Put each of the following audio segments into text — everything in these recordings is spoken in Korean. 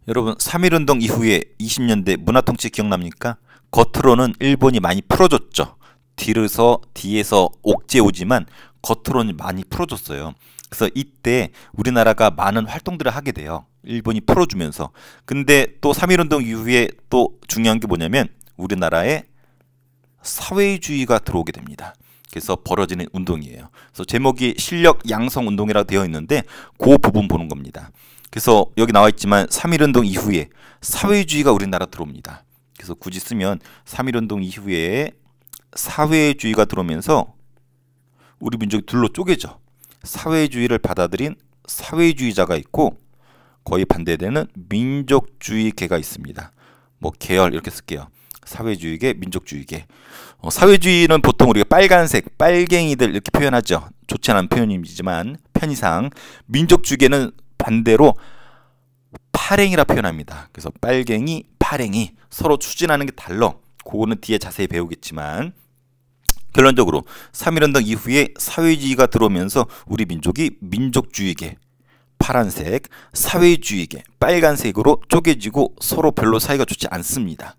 여러분 3.1운동 이후에 20년대 문화통치 기억납니까? 겉으로는 일본이 많이 풀어줬죠. 뒤에서 옥죄 오지만 겉으로는 많이 풀어줬어요. 그래서 이때 우리나라가 많은 활동들을 하게 돼요. 일본이 풀어주면서. 근데 또 3.1운동 이후에 또 중요한 게 뭐냐면 우리나라에 사회주의가 들어오게 됩니다. 그래서 벌어지는 운동이에요. 그래서 제목이 실력 양성 운동이라고 되어 있는데 그 부분 보는 겁니다. 그래서 여기 나와 있지만 3.1운동 이후에 사회주의가 우리나라 들어옵니다. 그래서 굳이 쓰면 3.1운동 이후에 사회주의가 들어오면서 우리 민족이 둘로 쪼개져. 사회주의를 받아들인 사회주의자가 있고 거의 반대되는 민족주의계가 있습니다. 뭐 계열 이렇게 쓸게요. 사회주의계, 민족주의계. 사회주의는 보통 우리가 빨간색, 빨갱이들 이렇게 표현하죠. 좋지 않은 표현이지만 편의상. 민족주의계는 반대로 파랭이라 표현합니다. 그래서 빨갱이, 파랭이 서로 추진하는 게 달라. 그거는 뒤에 자세히 배우겠지만 결론적으로 3.1운동 이후에 사회주의가 들어오면서 우리 민족이 민족주의계, 파란색, 사회주의계, 빨간색으로 쪼개지고 서로 별로 사이가 좋지 않습니다.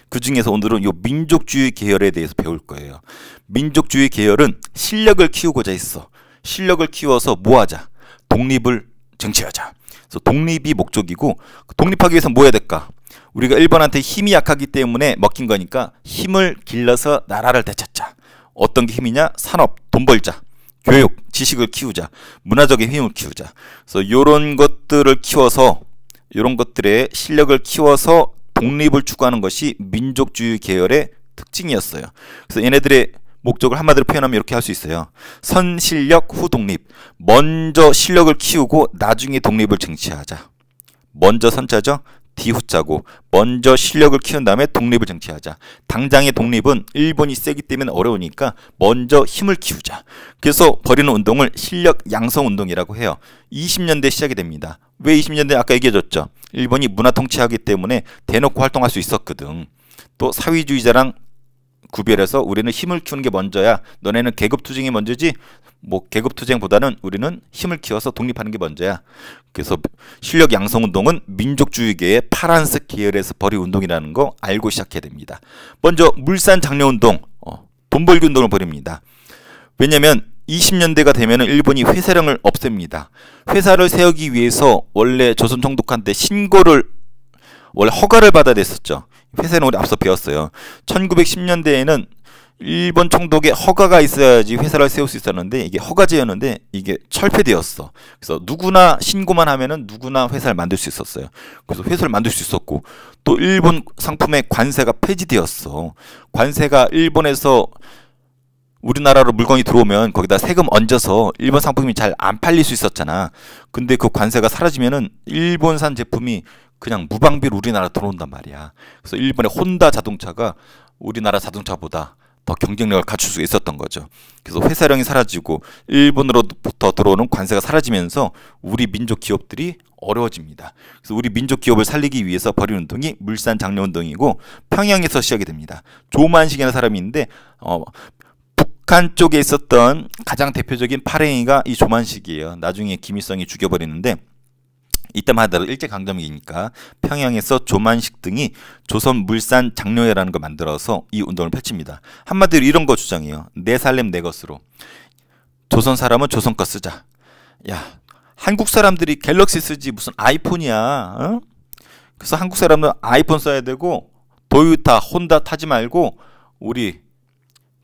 그 중에서 오늘은 이 민족주의 계열에 대해서 배울 거예요. 민족주의 계열은 실력을 키우고자 했어. 실력을 키워서 뭐 하자? 독립을 쟁취하자. 그래서 독립이 목적이고 독립하기 위해서 뭐 해야 될까? 우리가 일본한테 힘이 약하기 때문에 먹힌 거니까 힘을 길러서 나라를 되찾자. 어떤 게 힘이냐? 산업, 돈 벌자. 교육, 지식을 키우자. 문화적인 힘을 키우자. 그래서 이런 것들을 키워서 이런 것들의 실력을 키워서 독립을 추구하는 것이 민족주의 계열의 특징이었어요. 그래서 얘네들의 목적을 한마디로 표현하면 이렇게 할 수 있어요. 선실력 후 독립. 먼저 실력을 키우고 나중에 독립을 쟁취하자. 먼저 선자죠. 뒤후자고 먼저 실력을 키운 다음에 독립을 쟁취하자. 당장의 독립은 일본이 세기 때문에 어려우니까 먼저 힘을 키우자. 그래서 벌이는 운동을 실력 양성 운동이라고 해요. 20년대 시작이 됩니다. 왜 20년대? 아까 얘기해줬죠. 일본이 문화 통치하기 때문에 대놓고 활동할 수 있었거든. 또 사회주의자랑 구별해서 우리는 힘을 키우는 게 먼저야. 너네는 계급투쟁이 먼저지. 뭐 계급투쟁보다는 우리는 힘을 키워서 독립하는 게 먼저야. 그래서 실력 양성 운동은 민족주의계의 파란색 계열에서 벌인 운동이라는 거 알고 시작해야 됩니다. 먼저 물산 장려 운동, 돈 벌기 운동을 벌입니다. 왜냐면 20년대가 되면 일본이 회사령을 없앱니다. 회사를 세우기 위해서 원래 조선 총독한테 신고를 원래 허가를 받아야 됐었죠. 회사는 우리 앞서 배웠어요. 1910년대에는 일본 총독의 허가가 있어야지 회사를 세울 수 있었는데 이게 허가제였는데 이게 철폐되었어. 그래서 누구나 신고만 하면은 누구나 회사를 만들 수 있었어요. 그래서 회사를 만들 수 있었고 또 일본 상품의 관세가 폐지되었어. 관세가 일본에서 우리나라로 물건이 들어오면 거기다 세금 얹어서 일본 상품이 잘 안 팔릴 수 있었잖아. 근데 그 관세가 사라지면은 일본산 제품이 그냥 무방비로 우리나라 들어온단 말이야. 그래서 일본의 혼다 자동차가 우리나라 자동차보다 더 경쟁력을 갖출 수 있었던 거죠. 그래서 회사령이 사라지고 일본으로부터 들어오는 관세가 사라지면서 우리 민족 기업들이 어려워집니다. 그래서 우리 민족 기업을 살리기 위해서 벌인 운동이 물산 장려 운동이고 평양에서 시작이 됩니다. 조만식이라는 사람이 있는데 북한 쪽에 있었던 가장 대표적인 파랭이가 이 조만식이에요. 나중에 김일성이 죽여버리는데 이때만 하더라도 일제강점기니까 평양에서 조만식 등이 조선 물산 장려회라는 걸 만들어서 이 운동을 펼칩니다. 한마디로 이런 거 주장해요. 내 살렘 내 것으로. 조선 사람은 조선 거 쓰자. 야, 한국 사람들이 갤럭시 쓰지 무슨 아이폰이야. 어? 그래서 한국 사람은 아이폰 써야 되고 도요타, 혼다 타지 말고 우리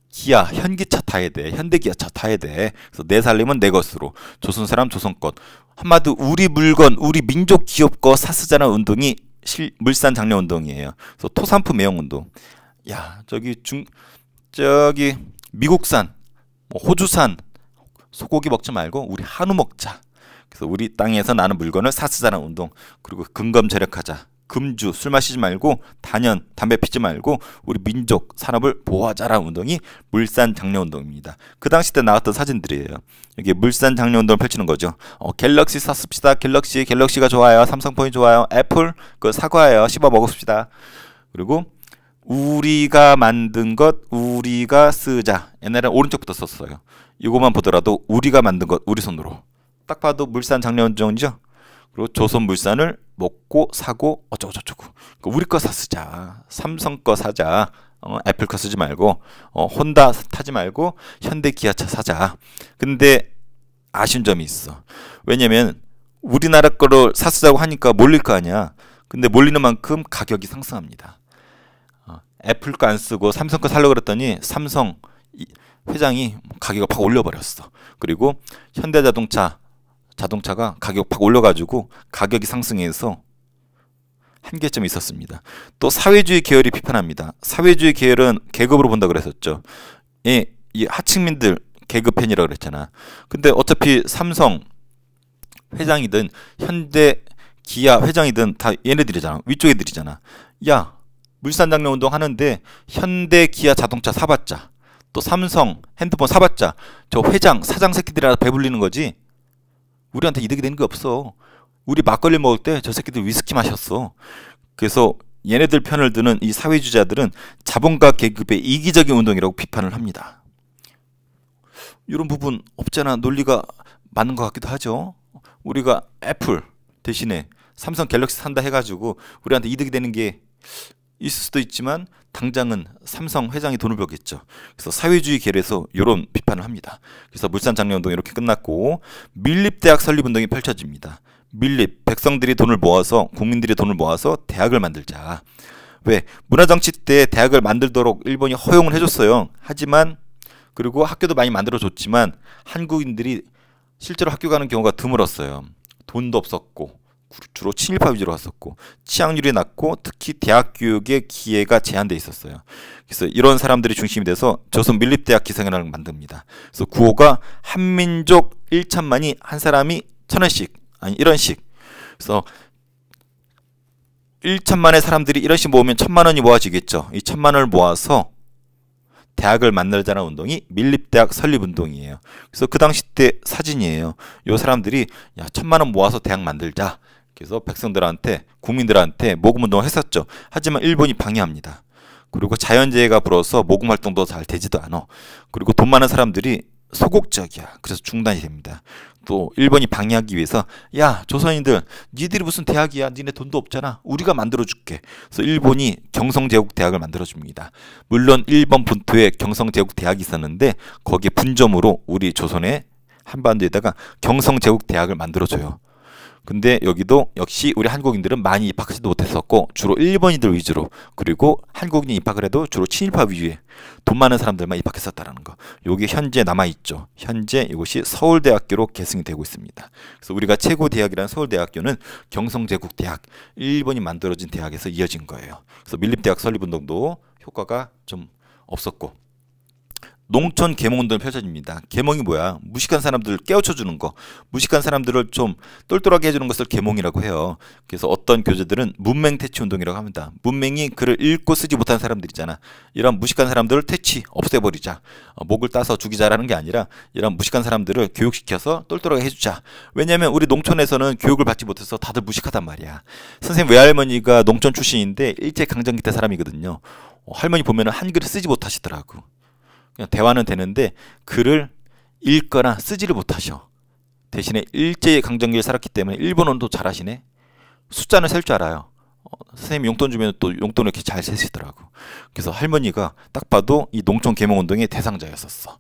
기아, 현기차 타야 돼. 현대기아차 타야 돼. 그래서 내 살림은 내 것으로. 조선 사람 조선 것. 한마디로 우리 물건, 우리 민족 기업 거 사쓰자는 운동이 물산 장려 운동이에요. 그래서 토산품 매형 운동. 야, 저기 미국산, 뭐 호주산 소고기 먹지 말고 우리 한우 먹자. 그래서 우리 땅에서 나는 물건을 사쓰자는 운동. 그리고 근검 절약하자. 금주, 술 마시지 말고 단연, 담배 피지 말고 우리 민족 산업을 보호하자라는 운동이 물산 장려 운동입니다. 그 당시 때 나왔던 사진들이에요. 이게 물산 장려 운동을 펼치는 거죠. 갤럭시 샀습시다. 갤럭시가 좋아요. 삼성폰이 좋아요. 애플 그 사과예요. 씹어 먹읍시다. 그리고 우리가 만든 것 우리가 쓰자. 옛날에 오른쪽부터 썼어요. 이거만 보더라도 우리가 만든 것 우리 손으로. 딱 봐도 물산 장려 운동이죠. 그리고 조선 물산을 먹고 사고 어쩌고저쩌고. 우리 거 쓰자. 삼성 거 사자. 애플 거 쓰지 말고 혼다 타지 말고 현대 기아차 사자. 근데 아쉬운 점이 있어. 왜냐면 우리나라 거를 쓰자고 하니까 몰릴 거 아니야. 근데 몰리는 만큼 가격이 상승합니다. 애플 거 안 쓰고 삼성 거 살려고 그랬더니 삼성 회장이 가격을 팍 올려버렸어. 그리고 자동차가 가격 팍 올려가지고 가격이 상승해서 한계점이 있었습니다. 또 사회주의 계열이 비판합니다. 사회주의 계열은 계급으로 본다 그랬었죠. 이 하층민들 계급편이라고 그랬잖아. 근데 어차피 삼성 회장이든 현대 기아 회장이든 다 얘네들이잖아. 위쪽 애들이잖아. 야, 물산장려 운동 하는데 현대 기아 자동차 사봤자, 또 삼성 핸드폰 사봤자 저 회장 사장 새끼들이라 배불리는 거지 우리한테 이득이 되는 게 없어. 우리 막걸리 먹을 때 저 새끼들 위스키 마셨어. 그래서 얘네들 편을 드는 이 사회주의자들은 자본가 계급의 이기적인 운동이라고 비판을 합니다. 이런 부분 없잖아. 논리가 맞는 것 같기도 하죠. 우리가 애플 대신에 삼성 갤럭시 산다 해가지고 우리한테 이득이 되는 게 있을 수도 있지만 당장은 삼성 회장이 돈을 벌겠죠. 그래서 사회주의 계열에서 이런 비판을 합니다. 그래서 물산장려운동이 이렇게 끝났고 밀립대학 설립운동이 펼쳐집니다. 밀립, 백성들이 돈을 모아서 국민들이 돈을 모아서 대학을 만들자. 왜? 문화정치 때 대학을 만들도록 일본이 허용을 해줬어요. 하지만 그리고 학교도 많이 만들어줬지만 한국인들이 실제로 학교 가는 경우가 드물었어요. 돈도 없었고 주로 친일파 위주로 갔었고 취학률이 낮고 특히 대학 교육의 기회가 제한돼 있었어요. 그래서 이런 사람들이 중심이 돼서 조선 밀립대학 기생회를 만듭니다. 그래서 구호가 한민족 1천만이 한 사람이 1,000원씩 아니 1원씩. 그래서 1천만의 사람들이 1원씩 모으면 1,000만 원이 모아지겠죠. 이 1,000만 원을 모아서 대학을 만들자는 운동이 밀립대학 설립운동이에요. 그래서 그 당시 때 사진이에요. 요 사람들이 야 1,000만 원 모아서 대학 만들자. 그래서 백성들한테 국민들한테 모금운동을 했었죠. 하지만 일본이 방해합니다. 그리고 자연재해가 불어서 모금 활동도 잘 되지도 않아. 그리고 돈 많은 사람들이 소극적이야. 그래서 중단이 됩니다. 또 일본이 방해하기 위해서 야 조선인들 니들이 무슨 대학이야. 니네 돈도 없잖아. 우리가 만들어줄게. 그래서 일본이 경성제국대학을 만들어줍니다. 물론 일본 본토에 경성제국대학이 있었는데 거기에 분점으로 우리 조선의 한반도에다가 경성제국대학을 만들어줘요. 근데 여기도 역시 우리 한국인들은 많이 입학하지도 못했었고 주로 일본인들 위주로 그리고 한국인이 입학을 해도 주로 친일파 위주의 돈 많은 사람들만 입학했었다는 거. 요게 현재 남아있죠. 현재 이곳이 서울대학교로 계승이 되고 있습니다. 그래서 우리가 최고 대학이라는 서울대학교는 경성제국대학 일본이 만들어진 대학에서 이어진 거예요. 그래서 밀립대학 설립운동도 효과가 좀 없었고 농촌 계몽운동이 펼쳐집니다. 계몽이 뭐야? 무식한 사람들을 깨우쳐주는 거. 무식한 사람들을 좀 똘똘하게 해주는 것을 계몽이라고 해요. 그래서 어떤 교재들은 문맹 퇴치 운동이라고 합니다. 문맹이 글을 읽고 쓰지 못하는 사람들이잖아. 이런 무식한 사람들을 퇴치, 없애버리자. 목을 따서 죽이자라는 게 아니라 이런 무식한 사람들을 교육시켜서 똘똘하게 해주자. 왜냐면 우리 농촌에서는 교육을 받지 못해서 다들 무식하단 말이야. 선생님 외할머니가 농촌 출신인데 일제강점기 때 사람이거든요. 할머니 보면 한글을 쓰지 못하시더라고. 그냥 대화는 되는데 글을 읽거나 쓰지를 못하셔. 대신에 일제강점기를 살았기 때문에 일본어도 잘하시네. 숫자는 셀 줄 알아요. 선생님 용돈 주면 또 용돈을 이렇게 잘 세시더라고. 그래서 할머니가 딱 봐도 이 농촌 계몽운동의 대상자였었어.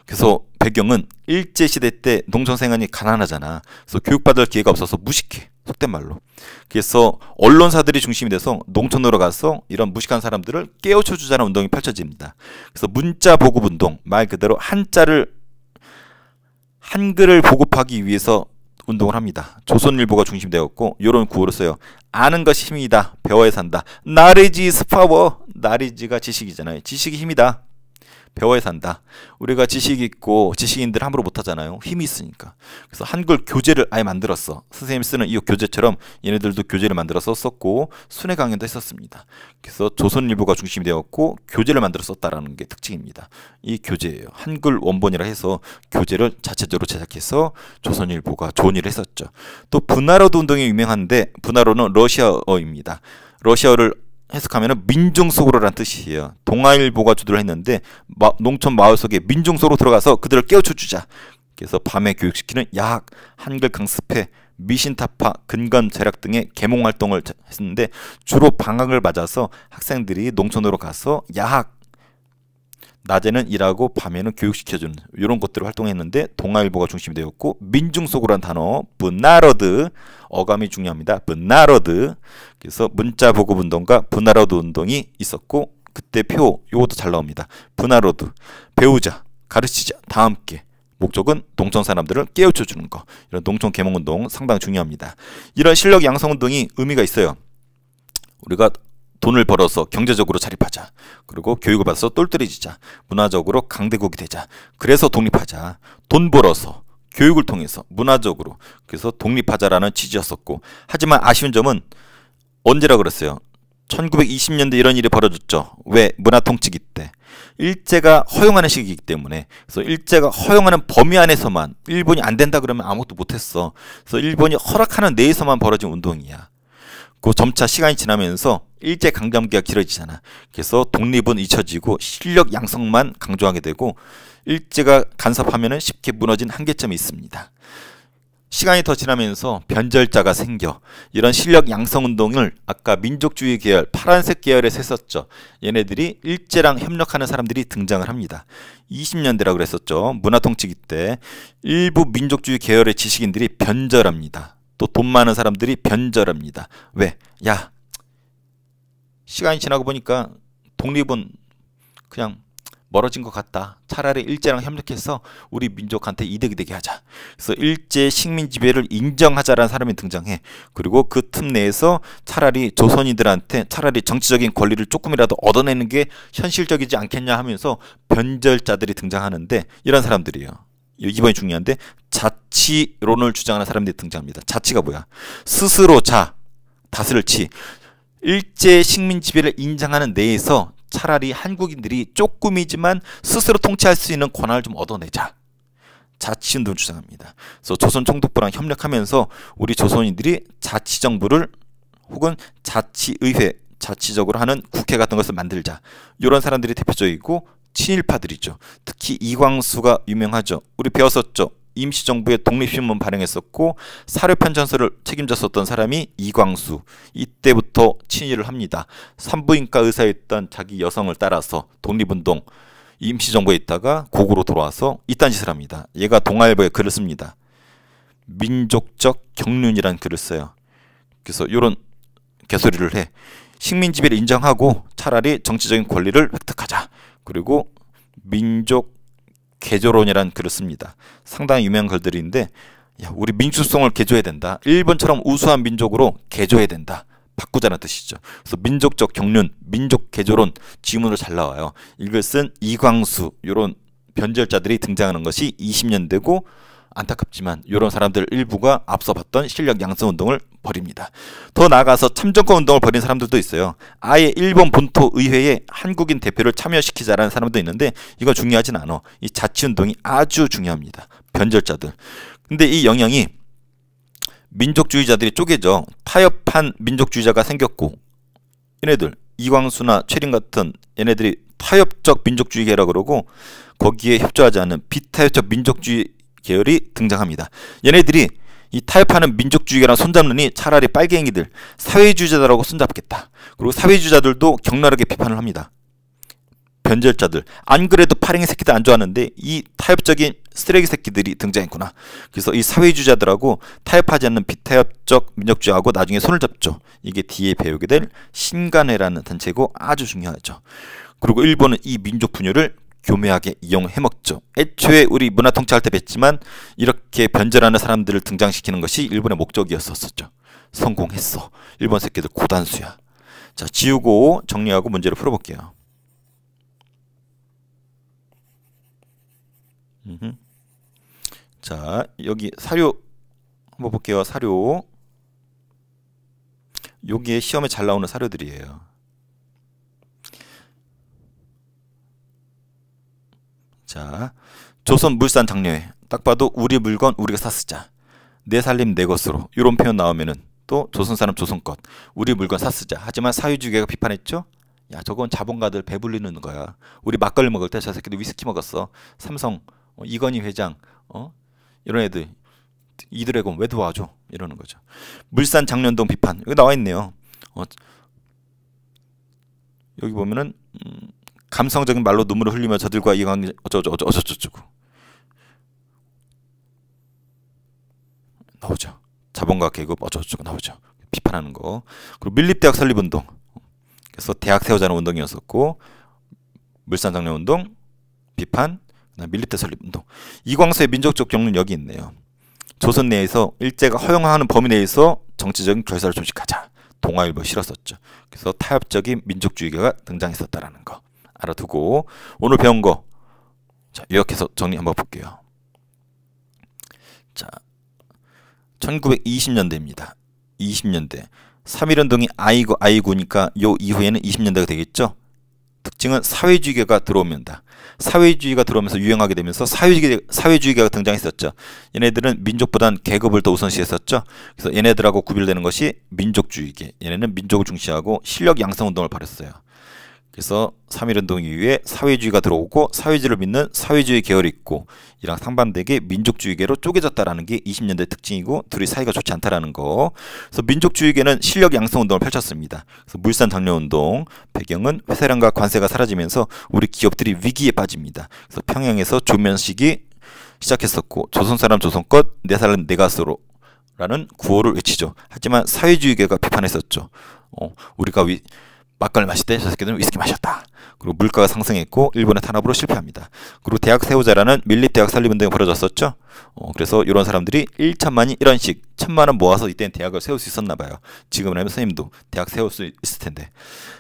그래서 배경은 일제시대 때 농촌 생활이 가난하잖아. 그래서 교육받을 기회가 없어서 무식해. 속된 말로. 그래서 언론사들이 중심이 돼서 농촌으로 가서 이런 무식한 사람들을 깨우쳐 주자는 운동이 펼쳐집니다. 그래서 문자 보급 운동, 말 그대로 한글을 보급하기 위해서 운동을 합니다. 조선일보가 중심되었고 이런 구호를 써요. 아는 것이 힘이다. 배워야 산다. 나레지 is power. 나레지가 지식이잖아요. 지식이 힘이다. 배워야 산다. 우리가 지식 있고 지식인들 함부로 못하잖아요. 힘이 있으니까. 그래서 한글 교재를 아예 만들었어. 선생님이 쓰는 이 교재처럼 얘네들도 교재를 만들어서 썼고 순회 강연도 했었습니다. 그래서 조선일보가 중심이 되었고 교재를 만들어 썼다라는 게 특징입니다. 이 교재예요. 한글 원본이라 해서 교재를 자체적으로 제작해서 조선일보가 좋은 일을 했었죠. 또 분화로도 운동이 유명한데 분화로는 러시아어입니다. 러시아어를 해석하면 민중속으로라는 뜻이에요. 동아일보가 주도를 했는데 농촌 마을 속에 민중속으로 들어가서 그들을 깨우쳐 주자. 그래서 밤에 교육시키는 야학, 한글 강습회, 미신타파, 근검절약 등의 계몽 활동을 했었는데 주로 방학을 맞아서 학생들이 농촌으로 가서 야학, 낮에는 일하고 밤에는 교육시켜주는 이런 것들을 활동했는데 동아일보가 중심이 되었고 민중속으로란 단어 분나로드 어감이 중요합니다. 분나로드 그래서 문자 보급 운동과 분나로드 운동이 있었고 그때 표 요것도 잘 나옵니다. 분나로드 배우자 가르치자 다 함께 목적은 농촌 사람들을 깨우쳐 주는 거 이런 농촌 계몽 운동 상당히 중요합니다. 이런 실력 양성 운동이 의미가 있어요. 우리가 돈을 벌어서 경제적으로 자립하자. 그리고 교육을 받아서 똘똘해지자. 문화적으로 강대국이 되자. 그래서 독립하자. 돈 벌어서 교육을 통해서 문화적으로 그래서 독립하자라는 취지였었고 하지만 아쉬운 점은 언제라 그랬어요. 1920년대 이런 일이 벌어졌죠. 왜? 문화통치기 때. 일제가 허용하는 시기이기 때문에 그래서 일제가 허용하는 범위 안에서만 일본이 안 된다 그러면 아무것도 못했어. 그래서 일본이 허락하는 내에서만 벌어진 운동이야. 그 점차 시간이 지나면서 일제강점기가 길어지잖아. 그래서 독립은 잊혀지고 실력 양성만 강조하게 되고 일제가 간섭하면 쉽게 무너진 한계점이 있습니다. 시간이 더 지나면서 변절자가 생겨 이런 실력 양성 운동을 아까 민족주의 계열 파란색 계열에서 했었죠. 얘네들이 일제랑 협력하는 사람들이 등장을 합니다. 20년대라고 그랬었죠. 문화통치기 때 일부 민족주의 계열의 지식인들이 변절합니다. 또 돈 많은 사람들이 변절합니다. 왜? 야, 시간이 지나고 보니까 독립은 그냥 멀어진 것 같다. 차라리 일제랑 협력해서 우리 민족한테 이득이 되게 하자. 그래서 일제 식민 지배를 인정하자라는 사람이 등장해. 그리고 그 틈 내에서 차라리 조선인들한테 차라리 정치적인 권리를 조금이라도 얻어내는 게 현실적이지 않겠냐 하면서 변절자들이 등장하는데 이런 사람들이에요. 이번이 중요한데 자치론을 주장하는 사람들이 등장합니다. 자치가 뭐야? 스스로 자, 다스릴 치. 일제 식민 지배를 인정하는 내에서 차라리 한국인들이 조금이지만 스스로 통치할 수 있는 권한을 좀 얻어내자. 자치운동을 주장합니다. 그래서 조선 총독부랑 협력하면서 우리 조선인들이 자치정부를 혹은 자치의회, 자치적으로 하는 국회 같은 것을 만들자. 이런 사람들이 대표적이고 친일파들이죠. 특히 이광수가 유명하죠. 우리 배웠었죠. 임시정부의 독립신문 발행했었고 사료편찬서를 책임졌었던 사람이 이광수. 이때부터 친일을 합니다. 산부인과 의사였던 자기 여성을 따라서 독립운동 임시정부에 있다가 고구로 돌아와서 이딴 짓을 합니다. 얘가 동아일보에 글을 씁니다. 민족적 경륜이라는 글을 써요. 그래서 이런 개소리를 해. 식민지배를 인정하고 차라리 정치적인 권리를 획득하자. 그리고 민족 개조론이라는 글을 씁니다. 상당히 유명한 글들인데 야, 우리 민주성을 개조해야 된다. 일본처럼 우수한 민족으로 개조해야 된다. 바꾸자는 뜻이죠. 그래서 민족적 경륜, 민족 개조론 지문으로 잘 나와요. 이걸 쓴 이광수 이런 변절자들이 등장하는 것이 20년대고 안타깝지만 이런 사람들 일부가 앞서 봤던 실력 양성 운동을 벌입니다. 더 나아가서 참정권 운동을 벌인 사람들도 있어요. 아예 일본 본토 의회에 한국인 대표를 참여시키자라는 사람도 있는데 이거 중요하진 않아. 이 자치운동이 아주 중요합니다. 변절자들. 근데 이 영향이 민족주의자들이 쪼개져 타협한 민족주의자가 생겼고 얘네들 이광수나 최린 같은 얘네들이 타협적 민족주의계라 그러고 거기에 협조하지 않는 비타협적 민족주의 계열이 등장합니다. 얘네들이 이 타협하는 민족주의계랑 손잡느니 차라리 빨갱이들 사회주의자들하고 손잡겠다. 그리고 사회주의자들도 격렬하게 비판을 합니다. 변절자들 안 그래도 파랭이 새끼들 안 좋아하는데 이 타협적인 쓰레기 새끼들이 등장했구나. 그래서 이 사회주의자들하고 타협하지 않는 비타협적 민족주의하고 나중에 손을 잡죠. 이게 뒤에 배우게 될 신간회라는 단체고 아주 중요하죠. 그리고 일본은 이 민족 분열을 교묘하게 이용해먹죠. 애초에 우리 문화통치할 때 뵀지만 이렇게 변절하는 사람들을 등장시키는 것이 일본의 목적이었었죠. 성공했어. 일본 새끼들 고단수야. 자, 지우고 정리하고 문제를 풀어볼게요. 자, 여기 사료 한번 볼게요. 사료. 여기에 시험에 잘 나오는 사료들이에요. 자, 조선물산장려회. 딱 봐도 우리 물건 우리가 사 쓰자. 내 살림 내 것으로. 이런 표현 나오면은 또 조선 사람 조선 것. 우리 물건 사 쓰자. 하지만 사회주의가 비판했죠. 야, 저건 자본가들 배불리는 거야. 우리 막걸리 먹을 때 저 새끼들 위스키 먹었어. 삼성 이건희 회장 이런 애들 이드래곤 왜 도와줘? 이러는 거죠. 물산 장려운동 비판 여기 나와 있네요. 여기 보면은 감성적인 말로 눈물을 흘리며 저들과 이관계 어쩌고 나오죠. 자본과 계급 어쩌고 나오죠. 비판하는 거. 그리고 밀립대학 설립운동. 그래서 대학 세우자는 운동이었었고 물산 장려운동 비판, 밀립대 설립운동. 이광수의 민족적 경륜 여기 있네요. 조선 내에서 일제가 허용하는 범위 내에서 정치적인 결사를 조직하자. 동아일보 실었었죠. 그래서 타협적인 민족주의가 등장했었다라는 거 알아두고 오늘 배운 거 자, 요약해서 정리 한번 볼게요. 자, 1920년대입니다. 20년대 3.1운동이 아이고니까 요 이후에는 20년대가 되겠죠. 특징은 사회주의가 들어옵니다. 사회주의가 들어오면서 유행하게 되면서 사회주의가 등장했었죠. 얘네들은 민족보단 계급을 더 우선시했었죠. 그래서 얘네들하고 구별되는 것이 민족주의계. 얘네는 민족을 중시하고 실력 양성 운동을 벌였어요. 그래서 3.1운동 이후에 사회주의가 들어오고 사회주의를 믿는 사회주의 계열이 있고 이랑 상반되게 민족주의계로 쪼개졌다라는 게 20년대 특징이고 둘이 사이가 좋지 않다라는 거. 그래서 민족주의계는 실력 양성 운동을 펼쳤습니다. 그래서 물산 장려운동 배경은 회사량과 관세가 사라지면서 우리 기업들이 위기에 빠집니다. 그래서 평양에서 조면식이 시작했었고 조선 사람 조선 것 내 사람 내 갓으로 라는 구호를 외치죠. 하지만 사회주의계가 비판했었죠. 우리가 막걸리 마실 때 저 새끼들은 위스키 마셨다. 그리고 물가가 상승했고 일본의 탄압으로 실패합니다. 그리고 대학 세우자라는 밀립대학 설립운동이 벌어졌었죠. 그래서 이런 사람들이 1천만이 1원씩 1,000만원 모아서 이때는 대학을 세울 수 있었나 봐요. 지금은 하면 선생님도 대학 세울 수 있을 텐데.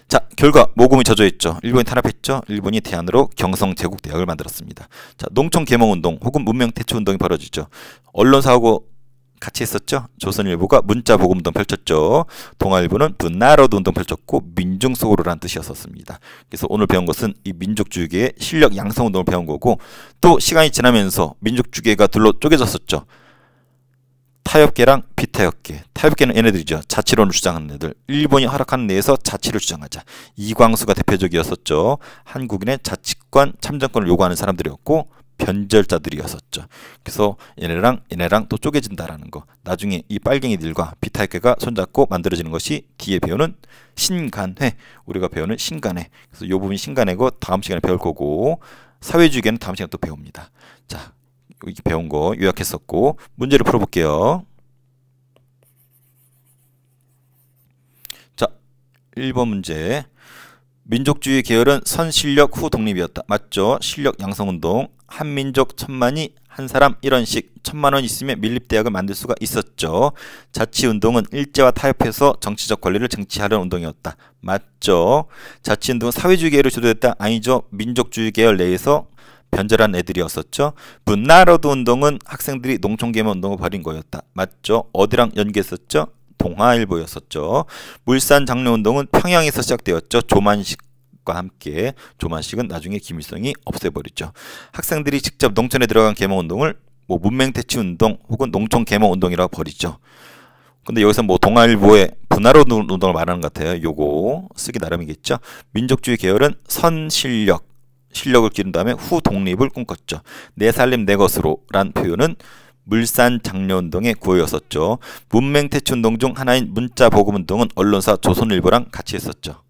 자, 결과 모금이 저조했죠. 일본이 탄압했죠. 일본이 대안으로 경성제국대학을 만들었습니다. 자, 농촌 계몽운동 혹은 문명태초운동이 벌어지죠. 언론사하고 같이 했었죠. 조선일보가 문자보금운동 펼쳤죠. 동아일보는 분나로드운동 펼쳤고 민중소로라는 뜻이었었습니다. 그래서 오늘 배운 것은 이 민족주의계의 실력 양성운동을 배운 거고 또 시간이 지나면서 민족주의계가 둘로 쪼개졌었죠. 타협계랑 비타협계. 타협계는 얘네들이죠. 자치론을 주장하는 애들. 일본이 허락하는 내에서 자치를 주장하자. 이광수가 대표적이었었죠. 한국인의 자치권 참정권을 요구하는 사람들이었고 변절자들이었었죠. 그래서 얘네랑 또 쪼개진다라는 거. 나중에 이 빨갱이들과 비타협계가 손잡고 만들어지는 것이 뒤에 배우는 신간회. 우리가 배우는 신간회. 그래서 이 부분이 신간회고 다음 시간에 배울 거고 사회주의계는 다음 시간에 또 배웁니다. 자, 이렇게 배운 거 요약했었고 문제를 풀어볼게요. 자, 1번 문제. 민족주의 계열은 선실력 후 독립이었다. 맞죠? 실력 양성운동. 한민족 1,000만이 한 사람 1원씩 1,000만원 있으면 밀립대학을 만들 수가 있었죠. 자치운동은 일제와 타협해서 정치적 권리를 쟁취하려는 운동이었다. 맞죠? 자치운동은 사회주의 계열을 주도했다. 아니죠. 민족주의 계열 내에서 변절한 애들이었었죠. 분나로드 운동은 학생들이 농촌계몽 운동을 벌인 거였다. 맞죠? 어디랑 연계했었죠? 동아일보였었죠. 물산 장려운동은 평양에서 시작되었죠. 조만식과 함께. 조만식은 나중에 김일성이 없애버리죠. 학생들이 직접 농촌에 들어간 계몽운동을 문맹태치운동 혹은 농촌계몽운동이라고 벌이죠. 근데 여기서 동아일보의 분나로드 운동을 말하는 것 같아요. 요거 쓰기 나름이겠죠. 민족주의 계열은 실력을 기른 다음에 후 독립을 꿈꿨죠. 내 살림 내 것으로 란 표현은 물산 장려운동의 구호였었죠. 문맹태치운동 중 하나인 문자보금운동은 언론사 조선일보랑 같이 했었죠.